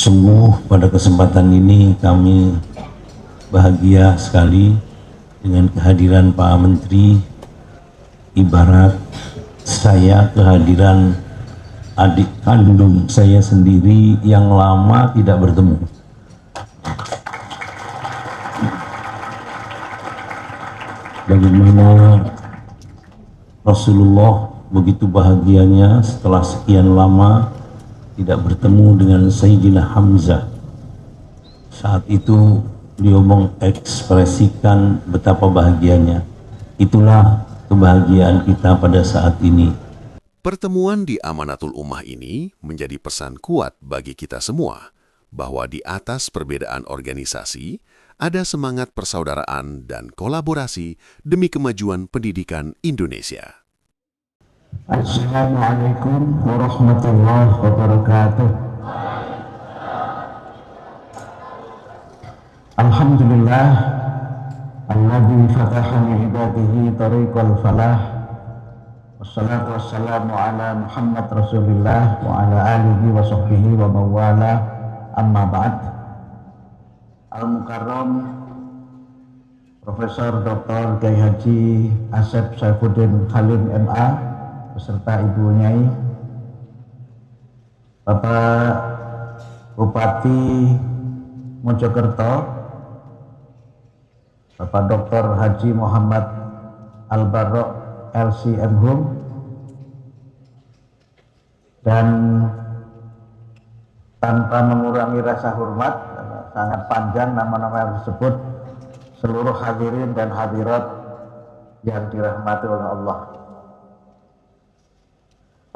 Sungguh pada kesempatan ini kami bahagia sekali dengan kehadiran Pak Menteri. Ibarat saya kehadiran adik kandung saya sendiri yang lama tidak bertemu. Bagaimana Rasulullah begitu bahagianya setelah sekian lama tidak bertemu dengan Sayyidina Hamzah. Saat itu beliau mengekspresikan betapa bahagianya. Itulah kebahagiaan kita pada saat ini. Pertemuan di Amanatul Ummah ini menjadi pesan kuat bagi kita semua bahwa di atas perbedaan organisasi ada semangat persaudaraan dan kolaborasi demi kemajuan pendidikan Indonesia. Assalamualaikum warahmatullahi wabarakatuh. Alhamdulillah alladzi fataha li ibadihi tariqal falah. Wassalatu wassalamu ala Muhammad Rasulillah wa ala alihi wa sahbihi wa mawala, amma ba'd. Al-Mukarram Profesor Dr. Kiai Haji Asep Saifuddin Khalim MA beserta Ibu Nyai, Bapak Bupati Mojokerto, Bapak Dr. Haji Muhammad Al-Barok LCM dan tanpa mengurangi rasa hormat, sangat panjang nama-nama yang disebut, seluruh hadirin dan hadirat yang dirahmati oleh Allah.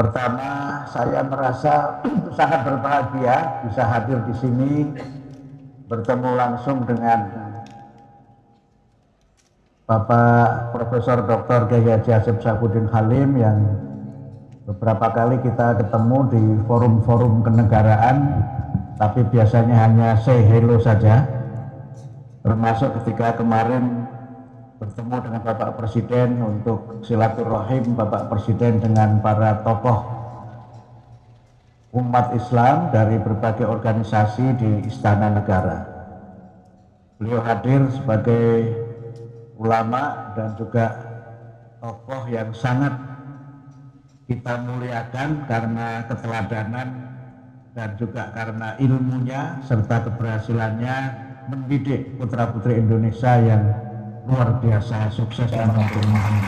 Pertama, saya merasa sangat berbahagia bisa hadir di sini, bertemu langsung dengan Bapak Profesor Dr. Kiai Haji Asep Saifuddin Khalim yang beberapa kali kita ketemu di forum-forum kenegaraan, tapi biasanya hanya say hello saja, termasuk ketika kemarin bertemu dengan Bapak Presiden untuk silaturahim Bapak Presiden dengan para tokoh umat Islam dari berbagai organisasi di Istana Negara. Beliau hadir sebagai ulama dan juga tokoh yang sangat kita muliakan karena keteladanan dan juga karena ilmunya serta keberhasilannya mendidik putra-putri Indonesia yang luar biasa sukses dan bermanfaat.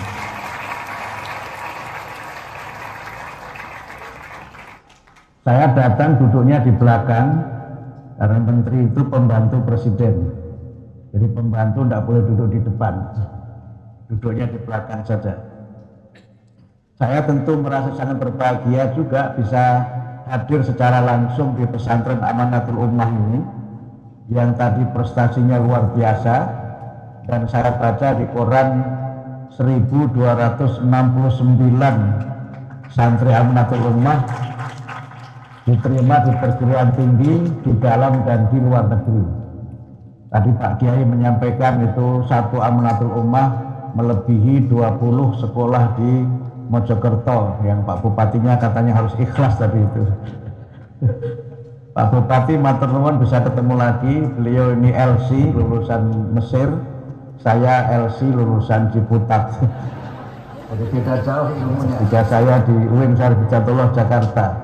Saya datang duduknya di belakang karena menteri itu pembantu presiden. Jadi pembantu tidak boleh duduk di depan, duduknya di belakang saja. Saya tentu merasa sangat berbahagia juga bisa hadir secara langsung di pesantren Amanatul Ummah ini, yang tadi prestasinya luar biasa, dan saya baca di koran 1269 santri Amanatul Ummah diterima di perguruan tinggi di dalam dan di luar negeri. Tadi Pak Kiai menyampaikan itu satu Amanatul Ummah melebihi 20 sekolah di Mojokerto, yang Pak Bupatinya katanya harus ikhlas tadi itu. Pak Bupati matur nuwun bisa ketemu lagi. Beliau ini LC lulusan Mesir, saya LC lulusan Ciputat. Jadi tidak jauh ilmunya. Jika saya di UIN Syarif Hidayatullah Jakarta,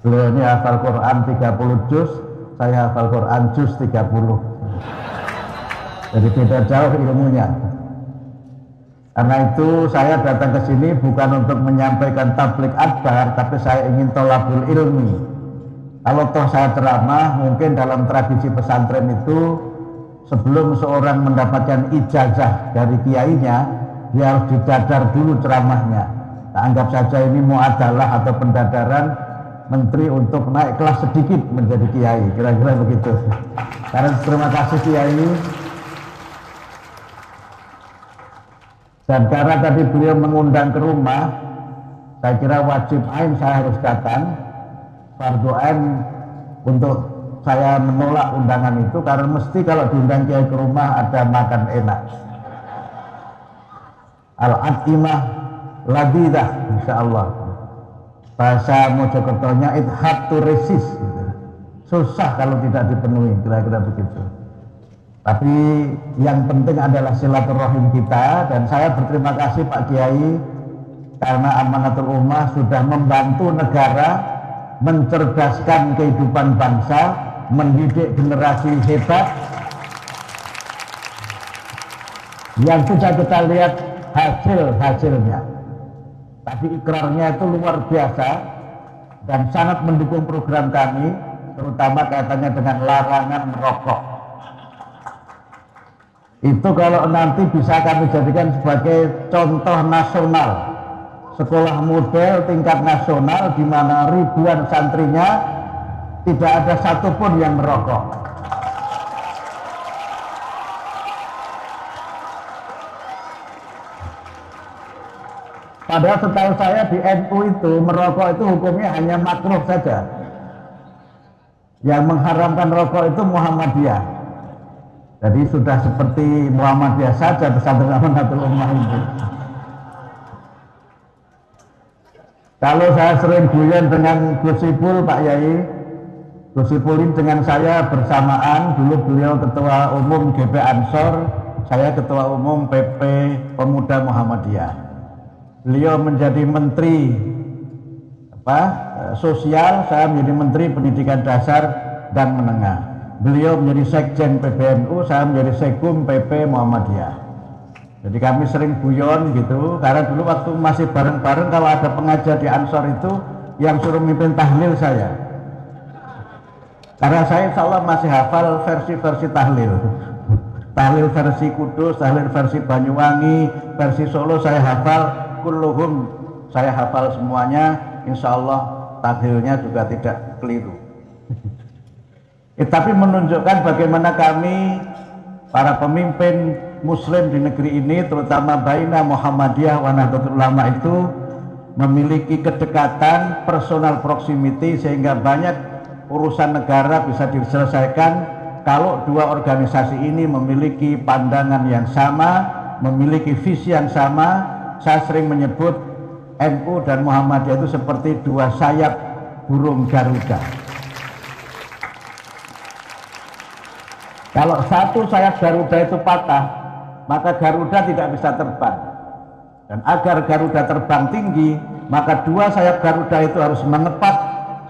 beliau ini hafal Quran 30 juz, saya hafal Quran juz 30. Jadi tidak jauh ilmunya. Karena itu saya datang ke sini bukan untuk menyampaikan tablik akbar, tapi saya ingin tolabul ilmi. Kalau toh saya ceramah, mungkin dalam tradisi pesantren itu sebelum seorang mendapatkan ijazah dari kiainya, dia harus didadar dulu ceramahnya. Nah, anggap saja ini muadalah atau pendadaran menteri untuk naik kelas sedikit menjadi kiai, kira-kira begitu. Karena terima kasih kiai. Dan karena tadi beliau mengundang ke rumah, saya kira wajib ain saya harus datang. Fardu ain untuk saya menolak undangan itu, karena mesti kalau diundang kiai ke rumah ada makan enak. Al-atimah ladidah, insya Allah. Bahasa Mojokertonya it hard to resist gitu. susah kalau tidak dipenuhi, kira-kira begitu. Tapi yang penting adalah silaturahim kita, dan saya berterima kasih Pak Kiai karena Amanatul Ummah sudah membantu negara mencerdaskan kehidupan bangsa, mendidik generasi hebat yang sudah kita lihat hasilnya. Tadi ikrarnya itu luar biasa dan sangat mendukung program kami, terutama kaitannya dengan larangan merokok. Itu kalau nanti bisa kami jadikan sebagai contoh nasional, sekolah model tingkat nasional di mana ribuan santrinya tidak ada satupun yang merokok. Padahal setahu saya di NU itu merokok itu hukumnya hanya makruh saja. Yang mengharamkan rokok itu Muhammadiyah. Jadi sudah seperti Muhammadiyah saja pesantren Amanatul Ummah ini. Kalau saya sering guyon dengan Gus Ipul, Pak Yai, Gus Ipul ini dengan saya bersamaan, dulu beliau ketua umum GP Ansor, saya ketua umum PP Pemuda Muhammadiyah. Beliau menjadi menteri sosial, saya menjadi menteri pendidikan dasar dan menengah. Beliau menjadi sekjen PBNU, saya menjadi sekum PP Muhammadiyah. Jadi kami sering guyon gitu, karena dulu waktu masih bareng-bareng kalau ada pengajar di Ansor itu yang suruh mimpin tahlil saya. Karena saya insya Allah masih hafal versi-versi tahlil. Tahlil versi Kudus, tahlil versi Banyuwangi, versi Solo saya hafal. Kulluhum saya hafal semuanya, insya Allah tahlilnya juga tidak keliru. Tapi menunjukkan bagaimana kami para pemimpin muslim di negeri ini, terutama Baina Muhammadiyah wa Nahdlatul Ulama itu memiliki kedekatan personal proximity, sehingga banyak urusan negara bisa diselesaikan kalau dua organisasi ini memiliki pandangan yang sama, memiliki visi yang sama. Saya sering menyebut NU dan Muhammadiyah itu seperti dua sayap burung Garuda. Kalau satu sayap Garuda itu patah, maka Garuda tidak bisa terbang. Dan agar Garuda terbang tinggi, maka dua sayap Garuda itu harus mengepak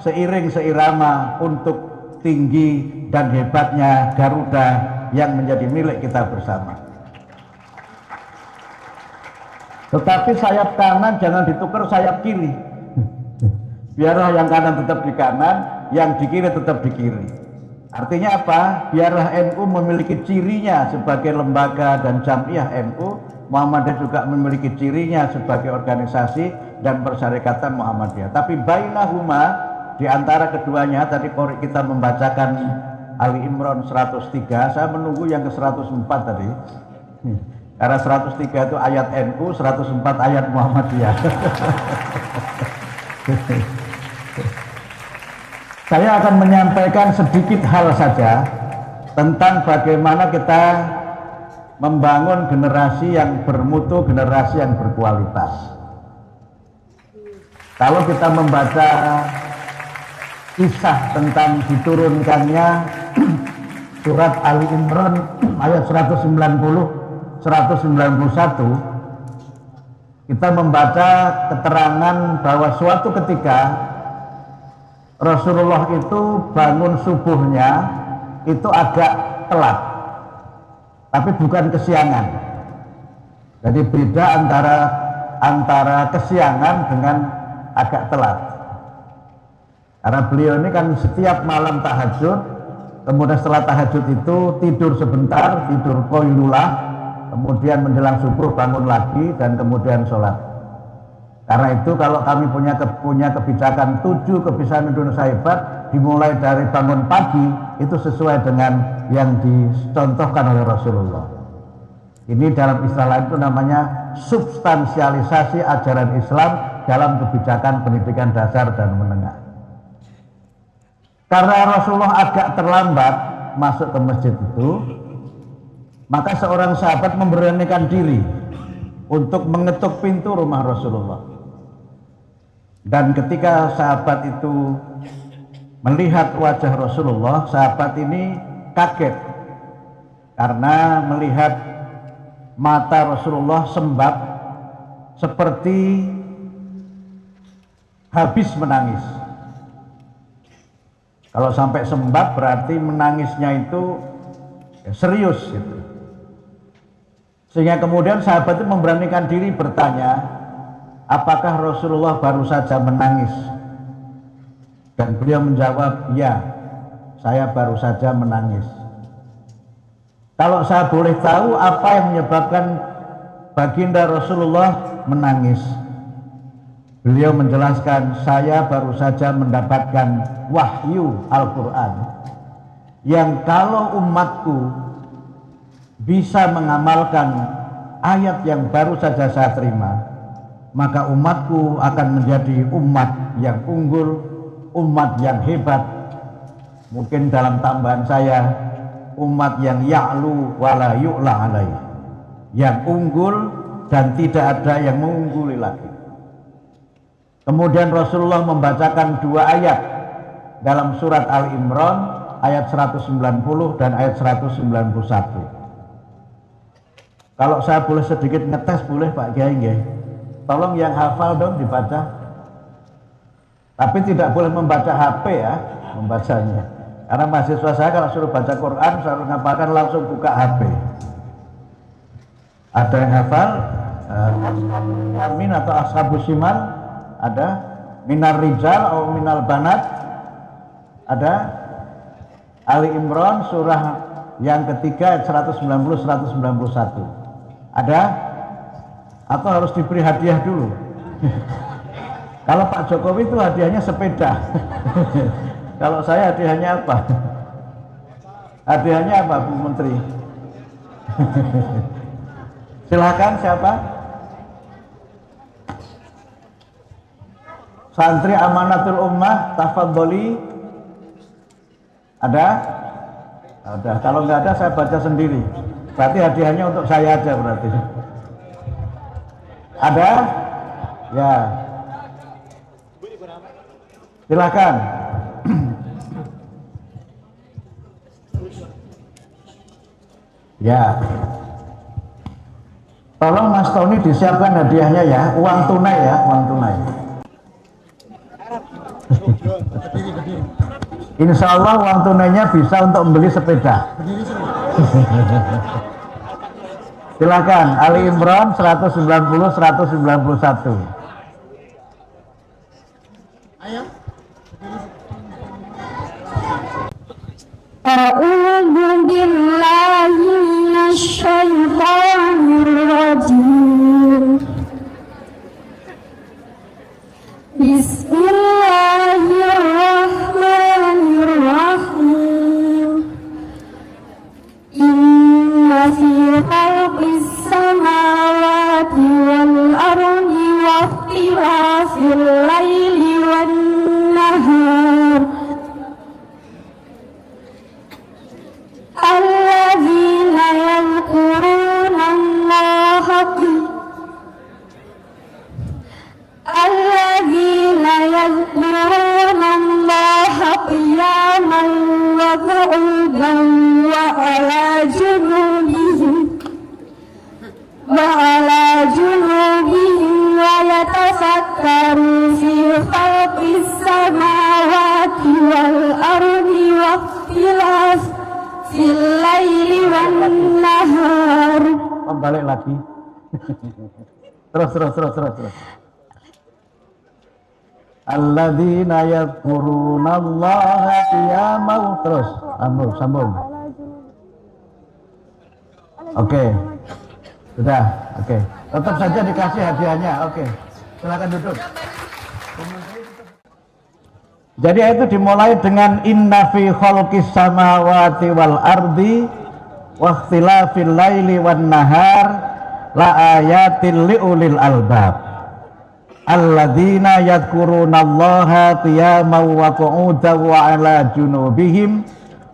seiring seirama untuk tinggi dan hebatnya Garuda yang menjadi milik kita bersama. Tetapi sayap kanan jangan ditukar sayap kiri. Biarlah yang kanan tetap di kanan, yang di kiri tetap di kiri. Artinya apa? Biarlah NU memiliki cirinya sebagai lembaga dan jamiah NU, Muhammadiyah juga memiliki cirinya sebagai organisasi dan persyarikatan Muhammadiyah. Tapi bainahuma, di antara keduanya, tadi kita membacakan Ali Imran 103, saya menunggu yang ke 104 tadi. Karena 103 itu ayat NU, 104 ayat Muhammadiyah. Saya akan menyampaikan sedikit hal saja tentang bagaimana kita membangun generasi yang bermutu, generasi yang berkualitas. Kalau kita membaca kisah tentang diturunkannya surat Ali Imran ayat 191, kita membaca keterangan bahwa suatu ketika Rasulullah itu bangun subuhnya itu agak telat, tapi bukan kesiangan. Jadi beda antara kesiangan dengan agak telat. Karena beliau ini kan setiap malam tahajud, kemudian setelah tahajud itu tidur sebentar, tidur qailulah, kemudian menjelang subuh bangun lagi dan kemudian sholat. Karena itu kalau kami punya kebijakan 7 kebiasaan Indonesia hebat, dimulai dari bangun pagi, itu sesuai dengan yang dicontohkan oleh Rasulullah. Ini dalam istilah itu namanya substansialisasi ajaran Islam dalam kebijakan pendidikan dasar dan menengah. Karena Rasulullah agak terlambat masuk ke masjid itu, maka seorang sahabat memberanikan diri untuk mengetuk pintu rumah Rasulullah. Dan ketika sahabat itu melihat wajah Rasulullah, sahabat ini kaget karena melihat mata Rasulullah sembab seperti habis menangis. Kalau sampai sembab berarti menangisnya itu ya, serius gitu. Sehingga kemudian sahabat itu memberanikan diri bertanya, apakah Rasulullah baru saja menangis? Dan beliau menjawab, ya, saya baru saja menangis. Kalau saya boleh tahu apa yang menyebabkan baginda Rasulullah menangis? Beliau menjelaskan, saya baru saja mendapatkan wahyu Al-Quran yang kalau umatku bisa mengamalkan ayat yang baru saja saya terima, maka umatku akan menjadi umat yang unggul, umat yang hebat. Mungkin dalam tambahan saya, umat yang ya'lu wala yu'la alaih, yang unggul dan tidak ada yang mengungguli lagi. Kemudian Rasulullah membacakan dua ayat dalam surat Al-Imran ayat 190 dan ayat 191. Kalau saya boleh sedikit ngetes, boleh Pak Kiai nggih? Tolong yang hafal dong dibaca. Tapi tidak boleh membaca HP ya, membacanya. Karena mahasiswa saya kalau suruh baca Quran, selalu ngapalkan langsung buka HP. Ada yang hafal? Amin atau Ashabus Shimal? Ada? Minar Rijal atau Minal Banat? Ada? Ali Imran surah yang ketiga ayat 190-191. Ada? Atau harus diberi hadiah dulu? Kalau Pak Jokowi itu hadiahnya sepeda. Kalau saya hadiahnya apa? Hadiahnya apa Bu Menteri? Silakan siapa? Santri Amanatul Ummah, tafadholi. Ada? Ada. Kalau nggak ada saya baca sendiri. Berarti hadiahnya untuk saya aja berarti. Ada? Ya. Silakan. Ya. Tolong Mas Tony disiapkan hadiahnya ya, uang tunai ya, uang tunai. Insya Allah uang tunainya bisa untuk membeli sepeda. Silakan, Ali Imran 190-191. Ayo. A'udzu billahi minasyaitonir rajim. Bismillahirrahmanirrahim. Inna fi khalqis samawati wal ardi wa ikhtilafil laili wan nahar alladzina yadhkuruna Allaha qiyaman wa qu'udan wa ala junubihim wa yatafakkaru fi khalqis samawati wal ardi wa ikhtilafil laili wan nahar. Balik lagi. Terus. Alladzina yadhkuruna Allaha qiyaman, terus sambung. Oke. Sudah, oke. Tetap saja dikasih hadiahnya. Oke. Silakan duduk. Jadi itu dimulai dengan inna fi khalqis samawati wal ardi wa ikhtilafil laili wan nahar la ayatil liulil albab. Alladzina yadhkurunallaha qiyaman wa qu'udan wa 'ala junubihim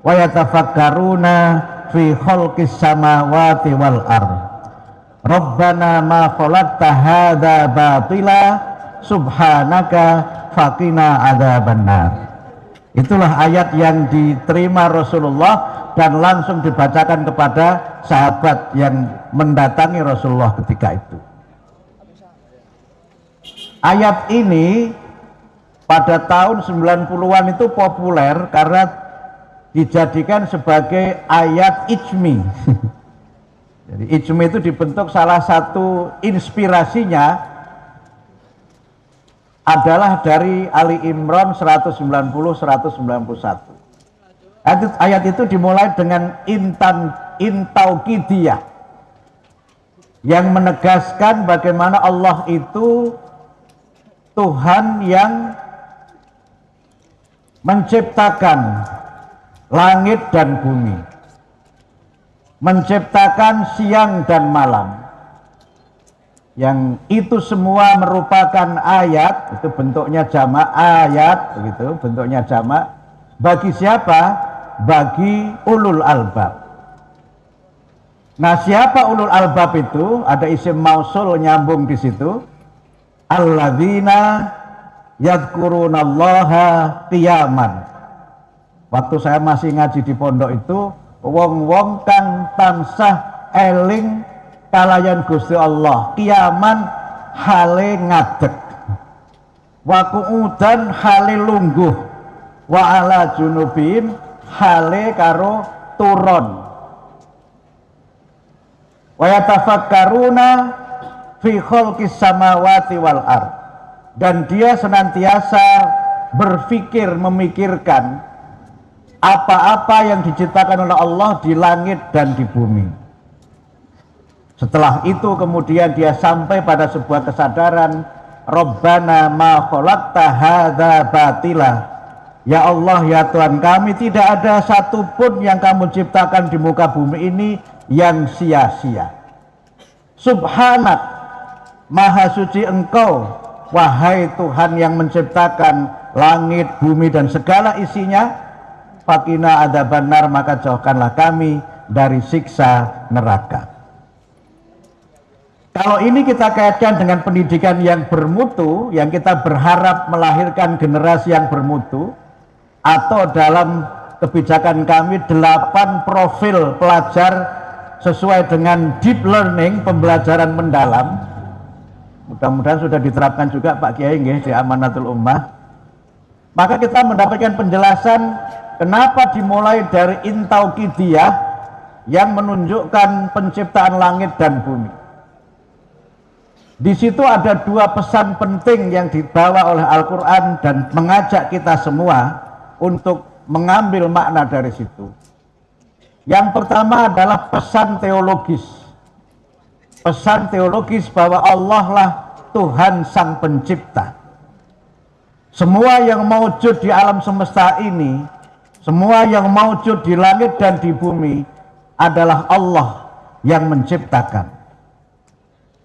wa yatafakkaruna fi khalqis samawati wal ardh. Rabbana ma khalaqta hadza batila subhanaka faqina adzabannar. Itulah ayat yang diterima Rasulullah dan langsung dibacakan kepada sahabat yang mendatangi Rasulullah ketika itu. Ayat ini pada tahun 90-an itu populer karena dijadikan sebagai ayat ijmi. Jadi ijmi itu dibentuk, salah satu inspirasinya adalah dari Ali Imran 190-191. Ayat itu dimulai dengan intaukidiyah yang menegaskan bagaimana Allah itu Tuhan yang menciptakan langit dan bumi, menciptakan siang dan malam, yang itu semua merupakan ayat, itu bentuknya jamak ayat, begitu bentuknya jamak. Bagi siapa? Bagi ulul albab. Nah, siapa ulul albab itu? Ada isim mausul nyambung di situ. Alladzina yadhkurunallaha qiyaman. Waktu saya masih ngaji di pondok itu, wong-wong kang tansah eling kalayan Gusti Allah, kiaman hale ngadeg, wa qu'udan hale lungguh, wa ala junubin hale karo turon, wa yatafakkaruna fi khalqis samawati wal ard, dan dia senantiasa berpikir, memikirkan apa-apa yang diciptakan oleh Allah di langit dan di bumi. Setelah itu kemudian dia sampai pada sebuah kesadaran, Rabbana ma khalaqta hadza batila. Ya Allah, ya Tuhan kami, tidak ada satupun yang kamu ciptakan di muka bumi ini yang sia-sia. Subhanak, maha suci Engkau, wahai Tuhan yang menciptakan langit, bumi dan segala isinya. Fakina adzabannar, maka jauhkanlah kami dari siksa neraka. Kalau ini kita kaitkan dengan pendidikan yang bermutu, yang kita berharap melahirkan generasi yang bermutu, atau dalam kebijakan kami 8 profil pelajar sesuai dengan deep learning, pembelajaran mendalam. Mudah-mudahan sudah diterapkan juga Pak Kiai nggih di Amanatul Ummah. Maka kita mendapatkan penjelasan kenapa dimulai dari intaukidiyah yang menunjukkan penciptaan langit dan bumi. Di situ ada 2 pesan penting yang dibawa oleh Al-Quran dan mengajak kita semua untuk mengambil makna dari situ. Yang pertama adalah pesan teologis. Pesan teologis bahwa Allah lah Tuhan Sang Pencipta. Semua yang maujud di alam semesta ini, semua yang maujud di langit dan di bumi adalah Allah yang menciptakan.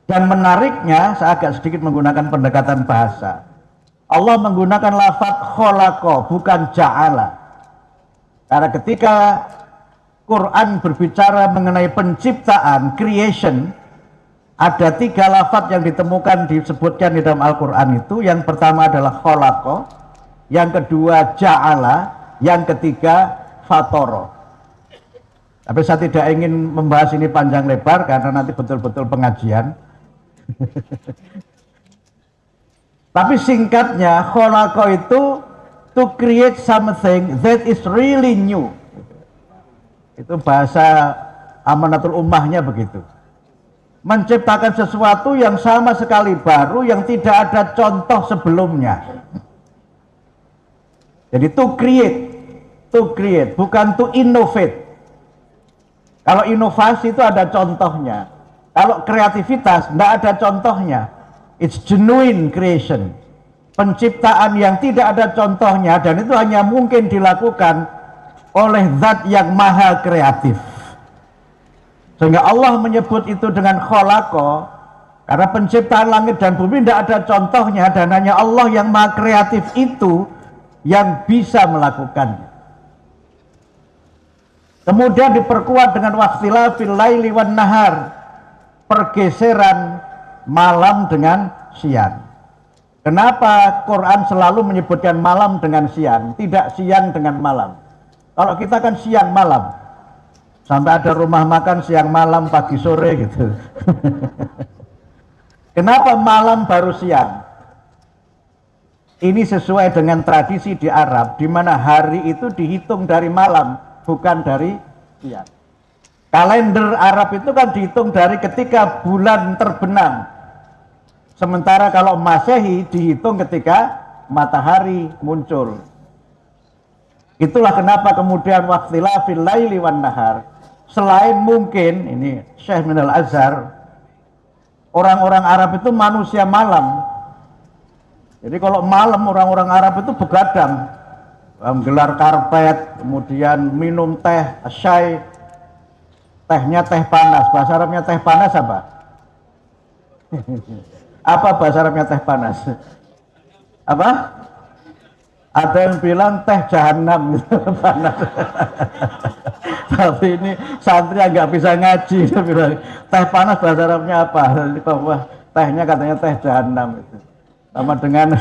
Dan menariknya, saya agak sedikit menggunakan pendekatan bahasa. Allah menggunakan lafaz khalaqa, bukan ja'ala. Karena ketika Quran berbicara mengenai penciptaan, creation, ada 3 lafaz yang ditemukan, disebutkan di dalam Al-Quran itu. Yang pertama adalah khalaqa, yang kedua ja'ala, yang ketiga fatoro. Tapi saya tidak ingin membahas ini panjang lebar karena nanti betul-betul pengajian. Tapi singkatnya, khalaqa itu to create something that is really new. Itu bahasa Amanatul Ummahnya begitu. Menciptakan sesuatu yang sama sekali baru, yang tidak ada contoh sebelumnya. Jadi to create, bukan to innovate. Kalau inovasi itu ada contohnya. Kalau kreativitas tidak ada contohnya. It's genuine creation. Penciptaan yang tidak ada contohnya, dan itu hanya mungkin dilakukan oleh zat yang maha kreatif. Sehingga Allah menyebut itu dengan khalaqa, karena penciptaan langit dan bumi tidak ada contohnya, dan hanya Allah yang maha kreatif itu yang bisa melakukannya. Kemudian diperkuat dengan wakhtilafil laili wan nahar, pergeseran malam dengan siang. Kenapa Quran selalu menyebutkan malam dengan siang, tidak siang dengan malam? Kalau kita kan siang malam, sampai ada rumah makan siang malam pagi sore gitu. Kenapa malam baru siang? Ini sesuai dengan tradisi di Arab, di mana hari itu dihitung dari malam, bukan dari siang. Kalender Arab itu kan dihitung dari ketika bulan terbenam. Sementara kalau Masehi dihitung ketika matahari muncul. Itulah kenapa kemudian waqtilafil laili wan nahar, selain mungkin ini Syekh Minal Azhar, orang-orang Arab itu manusia malam. Jadi kalau malam orang-orang Arab itu begadang, gelar karpet, kemudian minum teh, syai, tehnya teh panas. Bahasa Arabnya teh panas apa? Apa bahasa Arabnya teh panas? Apa? Ada yang bilang teh jahanam gitu, panas. Tapi ini santri nggak bisa ngaji, dia bilang teh panas bahasa Arabnya apa? Wah, tehnya katanya teh jahanam itu. Sama dengan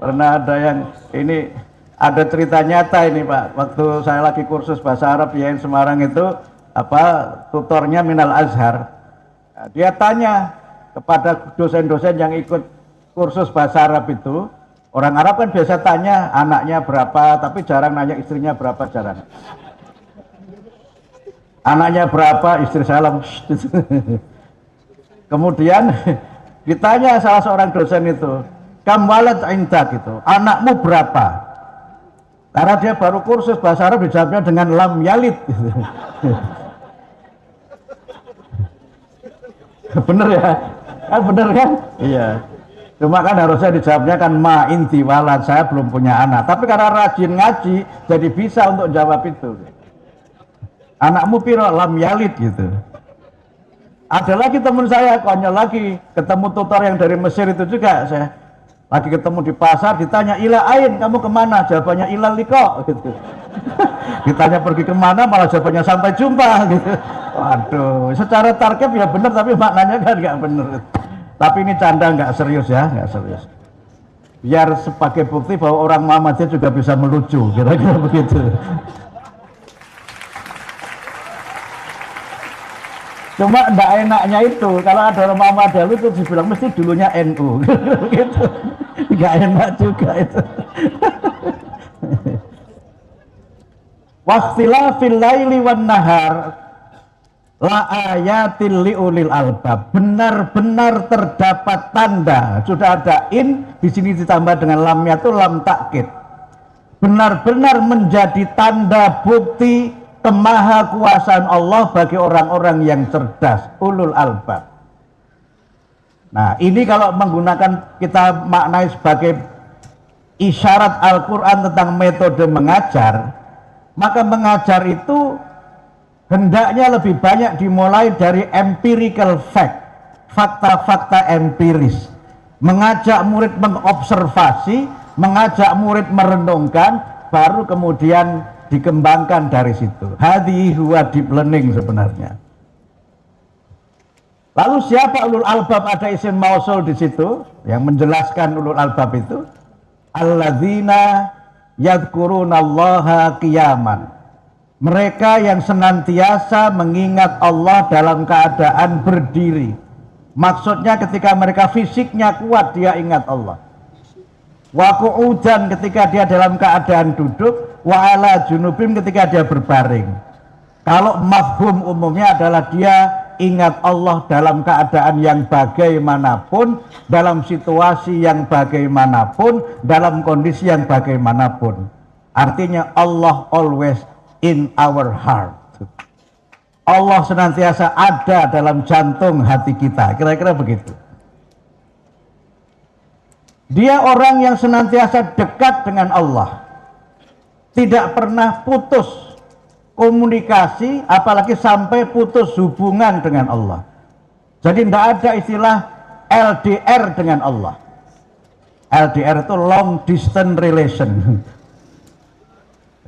pernah ada yang ini ada cerita nyata ini Pak. Waktu saya lagi kursus bahasa Arab di IAIN Semarang itu tutornya Minal Azhar. Nah, dia tanya kepada dosen-dosen yang ikut kursus bahasa Arab itu, orang Arab kan biasa tanya anaknya berapa, tapi jarang nanya istrinya berapa, jarang. Anaknya berapa, istri salam. Kemudian ditanya salah seorang dosen itu, kam walad indak gitu, anakmu berapa? Karena dia baru kursus bahasa Arab, dijawabnya dengan lam yalid. Bener ya? Kan bener kan? Iya. Cuma kan harusnya dijawabnya kan ma inti walad, saya belum punya anak. Tapi karena rajin ngaji, jadi bisa untuk jawab itu. Anakmu piro, lam yalid gitu. Ada lagi teman saya, konyol lagi, ketemu tutor yang dari Mesir itu juga. Saya lagi ketemu di pasar, ditanya ila ain, kamu kemana? Jawabannya ilal liqa gitu. Ditanya pergi kemana, malah jawabannya sampai jumpa gitu. Waduh, secara target ya benar, tapi maknanya kan nggak benar. Tapi ini canda, nggak serius ya, nggak serius. Biar sebagai bukti bahwa orang Muhammadiyah juga bisa melucu, kira-kira begitu. Cuma enggak enaknya itu, kalau ada orang Muhammadiyah itu dibilang mesti dulunya NU, gitu. Nggak enak juga itu. Waqtilafil laili wan nahar la ayatil liulil albab, benar-benar terdapat tanda. Sudah ada in, di sini ditambah dengan lamnya itu lam takkid. Benar-benar menjadi tanda bukti kemahakuasaan Allah bagi orang-orang yang cerdas, ulul albab. Nah, ini kalau menggunakan kita maknai sebagai isyarat Al-Qur'an tentang metode mengajar, maka mengajar itu hendaknya lebih banyak dimulai dari empirical fact, fakta-fakta empiris. Mengajak murid mengobservasi, mengajak murid merenungkan, baru kemudian dikembangkan dari situ. Hadhihi huwa deep learning sebenarnya. Lalu siapa ulul albab? Ada isim mausul di situ yang menjelaskan ulul albab itu. Alladzina yadhkurunallaha qiyaman. Mereka yang senantiasa mengingat Allah dalam keadaan berdiri. Maksudnya ketika mereka fisiknya kuat, dia ingat Allah. Wa qu'udan, ketika dia dalam keadaan duduk, wa ala junubim, ketika dia berbaring. Kalau mafhum umumnya adalah dia ingat Allah dalam keadaan yang bagaimanapun, dalam situasi yang bagaimanapun, dalam kondisi yang bagaimanapun. Artinya Allah always in our heart. Allah senantiasa ada dalam jantung hati kita, kira-kira begitu. Dia orang yang senantiasa dekat dengan Allah, tidak pernah putus komunikasi, apalagi sampai putus hubungan dengan Allah. Jadi tidak ada istilah LDR dengan Allah. LDR itu long distance relation.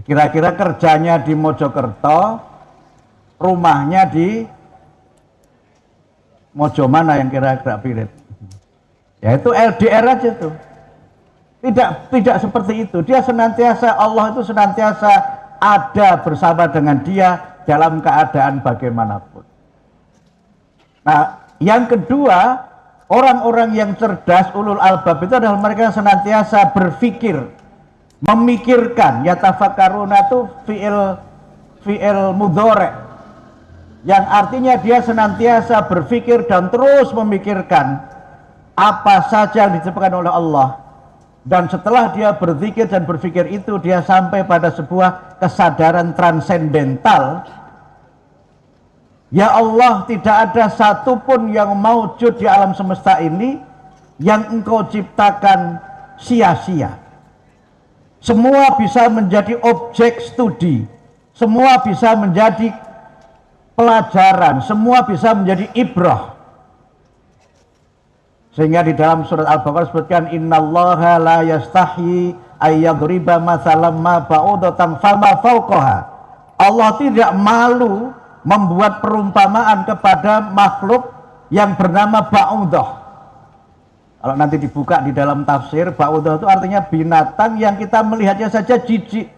Kira-kira kerjanya di Mojokerto, rumahnya di Mojo mana yang kira-kira pirit. Ya itu LDR aja tuh. Tidak seperti itu. Dia senantiasa, Allah itu senantiasa ada bersama dengan dia dalam keadaan bagaimanapun. Nah, yang kedua, orang-orang yang cerdas, ulul albab itu adalah mereka yang senantiasa berpikir, memikirkan. Yatafakkaruna itu fi'il mudhari', yang artinya dia senantiasa berpikir dan terus memikirkan apa saja yang diciptakan oleh Allah. Dan setelah dia berzikir dan berpikir itu, dia sampai pada sebuah kesadaran transendental. Ya Allah, tidak ada satupun yang maujud di alam semesta ini yang engkau ciptakan sia-sia. Semua bisa menjadi objek studi, semua bisa menjadi pelajaran, semua bisa menjadi ibrah. Sehingga di dalam surat Al-Baqarah disebutkan innallaha la yastahi ayyadriba mathalam ma ba'udatan fama fawqaha. Allah tidak malu membuat perumpamaan kepada makhluk yang bernama ba'udah. Kalau nanti dibuka di dalam tafsir, ba'udah itu artinya binatang yang kita melihatnya saja jijik,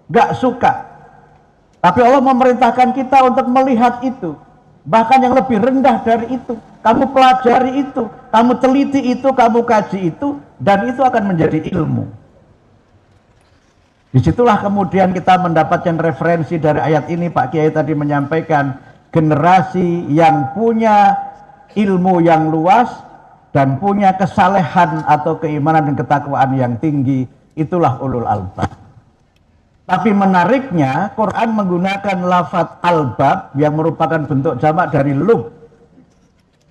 gak suka. Tapi Allah memerintahkan kita untuk melihat itu, bahkan yang lebih rendah dari itu. Kamu pelajari itu, kamu teliti itu, kamu kaji itu, dan itu akan menjadi ilmu. Disitulah kemudian kita mendapatkan referensi dari ayat ini. Pak Kiai tadi menyampaikan generasi yang punya ilmu yang luas dan punya kesalehan atau keimanan dan ketakwaan yang tinggi, itulah ulul albab. Tapi menariknya, Quran menggunakan lafadz albab yang merupakan bentuk jamak dari lub.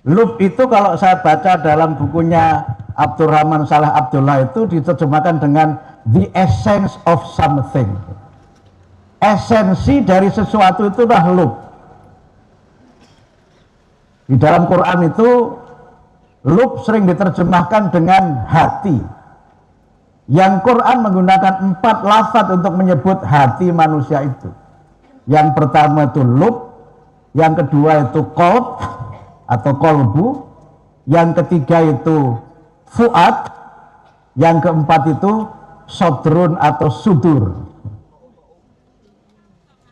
Lub itu kalau saya baca dalam bukunya Abdurrahman Saleh Abdullah itu diterjemahkan dengan the essence of something. Esensi dari sesuatu itu adalah lub. Di dalam Quran itu lub sering diterjemahkan dengan hati. Yang Quran menggunakan 4 lafadz untuk menyebut hati manusia itu. Yang pertama itu lub, yang kedua itu qalb atau kolbu, yang ketiga itu fuad, yang keempat itu sodrun atau sudur.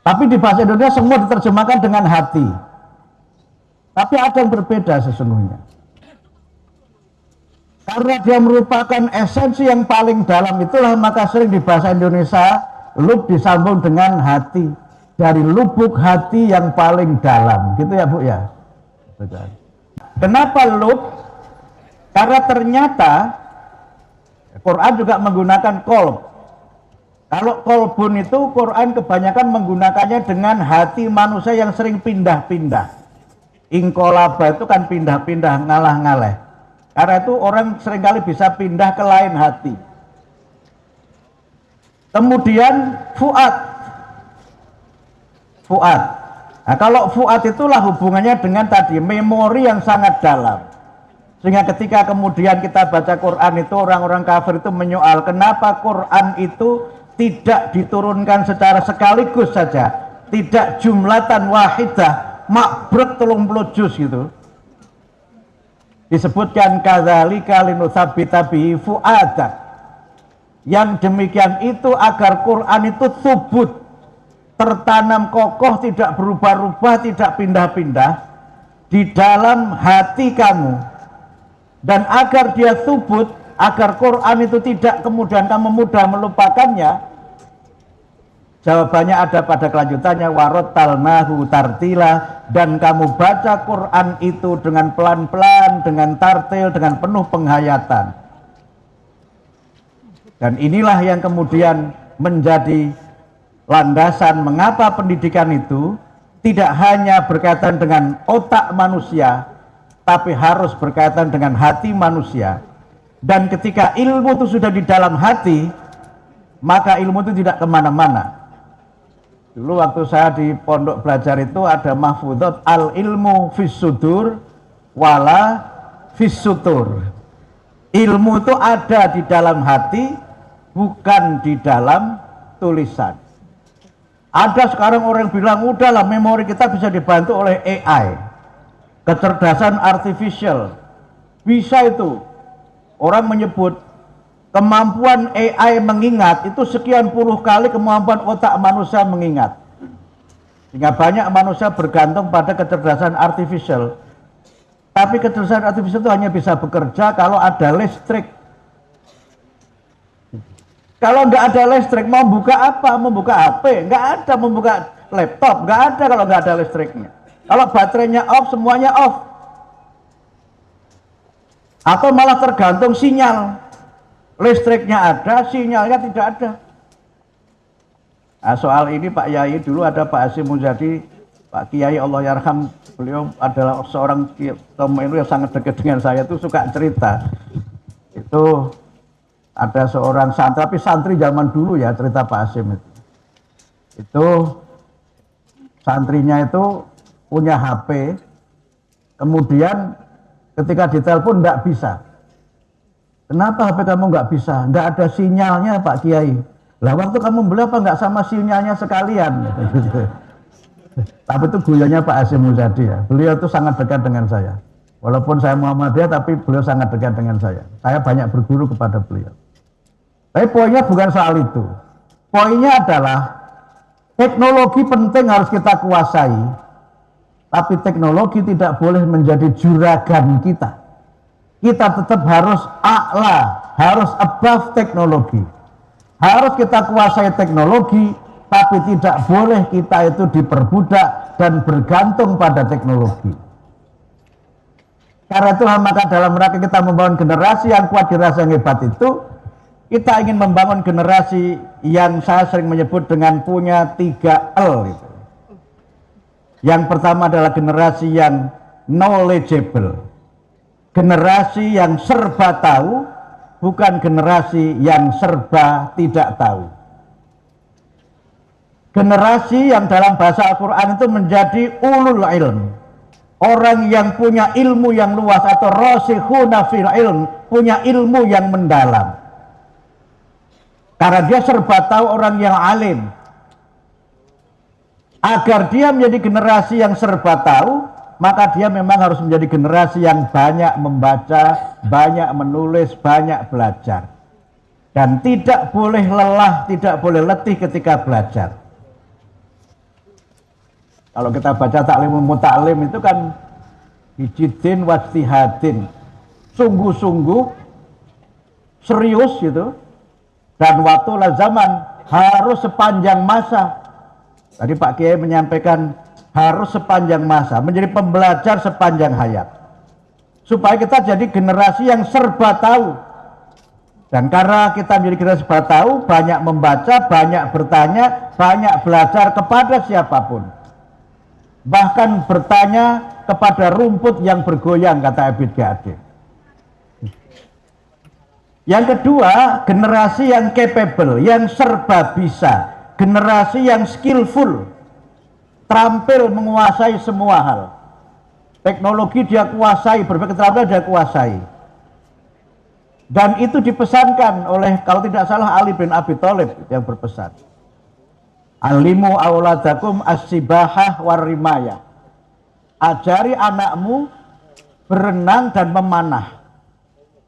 Tapi di bahasa Indonesia semua diterjemahkan dengan hati. Tapi ada yang berbeda sesungguhnya. Karena dia merupakan esensi yang paling dalam, itulah maka sering di bahasa Indonesia lub disambung dengan hati. Dari lubuk hati yang paling dalam, gitu ya Bu ya. Kenapa lub? Karena ternyata Quran juga menggunakan kolb. Kalau kolbun itu Quran kebanyakan menggunakannya dengan hati manusia yang sering pindah-pindah. Ingkolaba itu kan pindah-pindah, ngalah-ngaleh. Karena itu orang seringkali bisa pindah ke lain hati. Kemudian fuad. Nah, kalau fuad itulah hubungannya dengan tadi memori yang sangat dalam. Sehingga ketika kemudian kita baca Quran itu, orang-orang kafir itu menyoal kenapa Quran itu tidak diturunkan secara sekaligus saja, tidak jumlatan wahidah, makbrek 30 juz gitu. Disebutkan kadzalika linutsabbita bihi fuadak. Yang demikian itu agar Quran itu subut, tertanam kokoh, tidak berubah-ubah, tidak pindah-pindah di dalam hati kamu, dan agar dia subut, agar Quran itu tidak kemudian kamu mudah melupakannya. Jawabannya ada pada kelanjutannya, warattalnahu tartila, dan kamu baca Quran itu dengan pelan-pelan, dengan tartil, dengan penuh penghayatan. Dan inilah yang kemudian menjadi landasan mengapa pendidikan itu tidak hanya berkaitan dengan otak manusia, tapi harus berkaitan dengan hati manusia. Dan ketika ilmu itu sudah di dalam hati, maka ilmu itu tidak kemana-mana. Dulu waktu saya di pondok belajar itu ada mahfudot al ilmu fis sudur wala fis sutur. Ilmu itu ada di dalam hati, bukan di dalam tulisan. Ada sekarang orang yang bilang, udahlah memori kita bisa dibantu oleh AI, kecerdasan artificial. Bisa itu. Orang menyebut Kemampuan AI mengingat itu sekian puluh kali kemampuan otak manusia mengingat. Sehingga banyak manusia bergantung pada kecerdasan artifisial. Tapi kecerdasan artifisial itu hanya bisa bekerja kalau ada listrik. Kalau nggak ada listrik, mau buka apa? Membuka HP? Nggak ada. Membuka laptop? Nggak ada kalau nggak ada listriknya. Kalau baterainya off, semuanya off. Atau malah tergantung sinyal. Listriknya ada, sinyalnya tidak ada. Nah, soal ini Pak Yai dulu ada Pak Hasyim Muzadi, Pak Kiai Allah Yarham, beliau adalah seorang teman yang sangat dekat dengan saya, itu suka cerita. Itu ada seorang santri, tapi santri zaman dulu ya, cerita Pak Hasyim itu. Itu santrinya itu punya HP, kemudian ketika ditelepon nggak bisa. Kenapa HP kamu nggak bisa? Nggak ada sinyalnya Pak Kiai. Lah waktu kamu beli apa nggak sama sinyalnya sekalian? Tapi itu guyonnya Pak Hasyim Muzadi ya. Beliau itu sangat dekat dengan saya. Walaupun saya Muhammadiyah, tapi beliau sangat dekat dengan saya. Saya banyak berguru kepada beliau. Tapi poinnya bukan soal itu. Poinnya adalah teknologi penting harus kita kuasai. Tapi teknologi tidak boleh menjadi juragan kita. Kita tetap harus a'la, harus above teknologi. Harus kita kuasai teknologi, tapi tidak boleh kita itu diperbudak dan bergantung pada teknologi. Karena itu maka dalam rangka kita membangun generasi yang kuat, generasi yang hebat itu, kita ingin membangun generasi yang saya sering menyebut dengan punya 3L itu. Yang pertama adalah generasi yang knowledgeable. Generasi yang serba tahu, bukan generasi yang serba tidak tahu. Generasi yang dalam bahasa Al-Quran itu menjadi ulul ilm. Orang yang punya ilmu yang luas atau rasikhuna fil ilm, punya ilmu yang mendalam. Karena dia serba tahu, orang yang alim. Agar dia menjadi generasi yang serba tahu, maka dia memang harus menjadi generasi yang banyak membaca, banyak menulis, banyak belajar. Dan tidak boleh lelah, tidak boleh letih ketika belajar. Kalau kita baca Ta'limul Muta'allim itu kan bijidin wajtihadin, sungguh-sungguh, serius gitu, dan waktu lah zaman harus sepanjang masa. Tadi Pak Kiai menyampaikan harus sepanjang masa, menjadi pembelajar sepanjang hayat. Supaya kita jadi generasi yang serba tahu. Dan karena kita menjadi generasi serba tahu, banyak membaca, banyak bertanya, banyak belajar kepada siapapun. Bahkan bertanya kepada rumput yang bergoyang, kata Abid Ghade. Yang kedua, generasi yang capable, yang serba bisa. Generasi yang skillful, terampil menguasai semua hal. Teknologi dia kuasai, berbagai keterampilan dia kuasai. Dan itu dipesankan oleh, kalau tidak salah, Ali bin Abi Thalib yang berpesan. Alimu auladakum as-sibahah war-rimayah. Ajari anakmu berenang dan memanah.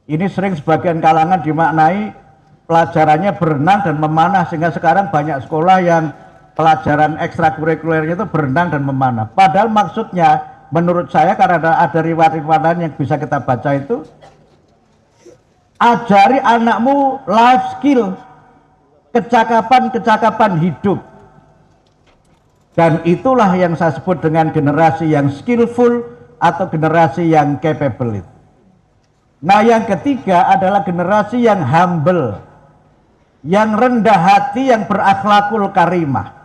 Ini sering sebagian kalangan dimaknai pelajarannya berenang dan memanah, sehingga sekarang banyak sekolah yang pelajaran ekstrakurikulernya itu berenang dan memanah. Padahal maksudnya menurut saya, karena ada riwayat-riwayat yang bisa kita baca itu, ajari anakmu life skill, kecakapan-kecakapan hidup. Dan itulah yang saya sebut dengan generasi yang skillful atau generasi yang capable. Nah, yang ketiga adalah generasi yang humble, yang rendah hati, yang berakhlakul karimah.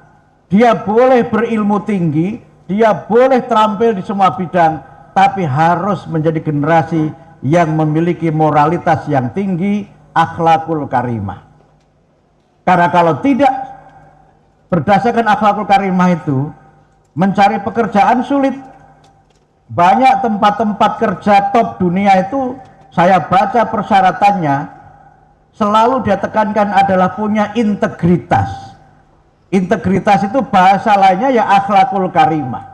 Dia boleh berilmu tinggi, dia boleh terampil di semua bidang, tapi harus menjadi generasi yang memiliki moralitas yang tinggi, akhlakul karimah. Karena kalau tidak berdasarkan akhlakul karimah itu, mencari pekerjaan sulit. Banyak tempat-tempat kerja top dunia itu, saya baca persyaratannya, selalu dia tekankan adalah punya integritas. Integritas itu bahasa lainnya ya akhlakul karimah,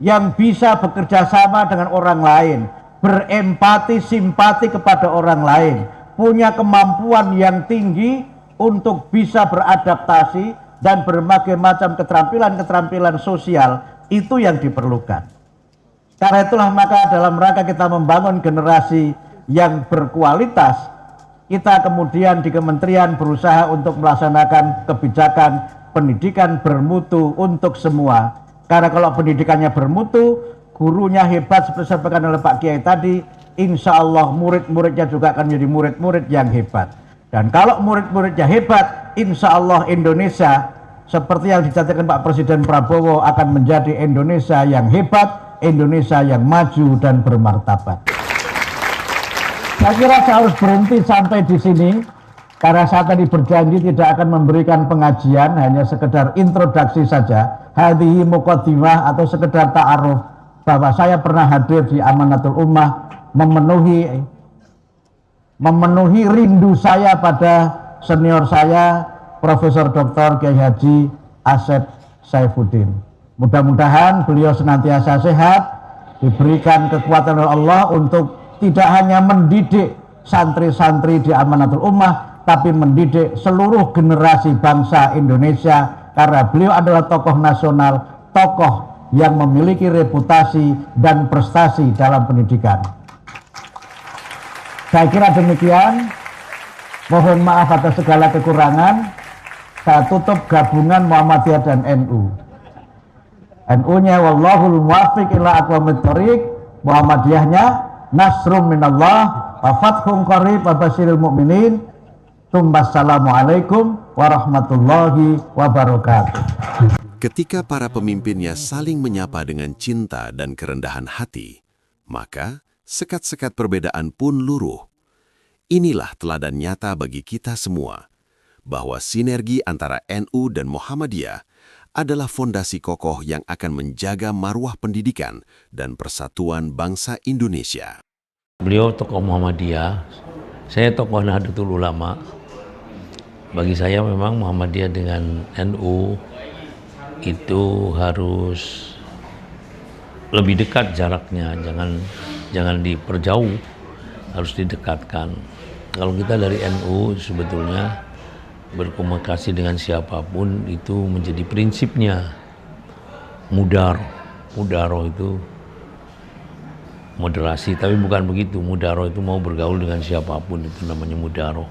yang bisa bekerja sama dengan orang lain, berempati, simpati kepada orang lain, punya kemampuan yang tinggi untuk bisa beradaptasi dan berbagai macam keterampilan-keterampilan sosial, itu yang diperlukan. Karena itulah maka dalam rangka kita membangun generasi yang berkualitas, kita kemudian di kementerian berusaha untuk melaksanakan kebijakan pendidikan bermutu untuk semua. Karena kalau pendidikannya bermutu, gurunya hebat seperti disampaikan oleh Pak Kiai tadi, insya Allah murid-muridnya juga akan menjadi murid-murid yang hebat. Dan kalau murid-muridnya hebat, insya Allah Indonesia seperti yang dicatatkan Pak Presiden Prabowo akan menjadi Indonesia yang hebat, Indonesia yang maju dan bermartabat. Saya kira saya harus berhenti sampai di sini karena saya tadi berjanji tidak akan memberikan pengajian, hanya sekedar introduksi saja. Hadhihi muqaddimah atau sekedar ta'aruf bahwa saya pernah hadir di Amanatul Ummah, memenuhi rindu saya pada senior saya Profesor Dr. Kiai Haji Asep Saifuddin. Mudah-mudahan beliau senantiasa sehat, diberikan kekuatan oleh Allah untuk tidak hanya mendidik santri-santri di Amanatul Ummah, tapi mendidik seluruh generasi bangsa Indonesia, karena beliau adalah tokoh nasional, tokoh yang memiliki reputasi dan prestasi dalam pendidikan. Saya kira demikian. Mohon maaf atas segala kekurangan. Saya tutup gabungan Muhammadiyah dan NU. NU-nya wallahul muwaffiq ila aqwamit thoriq, Muhammadiyahnya nasrum minallah wa fathun qarib wa basyiril mu'minin. Assalamualaikum warahmatullahi wabarakatuh. Ketika para pemimpinnya saling menyapa dengan cinta dan kerendahan hati, maka sekat-sekat perbedaan pun luruh. Inilah teladan nyata bagi kita semua, bahwa sinergi antara NU dan Muhammadiyah adalah fondasi kokoh yang akan menjaga marwah pendidikan dan persatuan bangsa Indonesia. Beliau tokoh Muhammadiyah, saya tokoh Nahdlatul Ulama. Bagi saya memang Muhammadiyah dengan NU itu harus lebih dekat jaraknya, jangan diperjauh, harus didekatkan. Kalau kita dari NU sebetulnya berkomunikasi dengan siapapun itu menjadi prinsipnya. Mudaro itu moderasi, tapi bukan begitu. Mudaro itu mau bergaul dengan siapapun, itu namanya mudaro.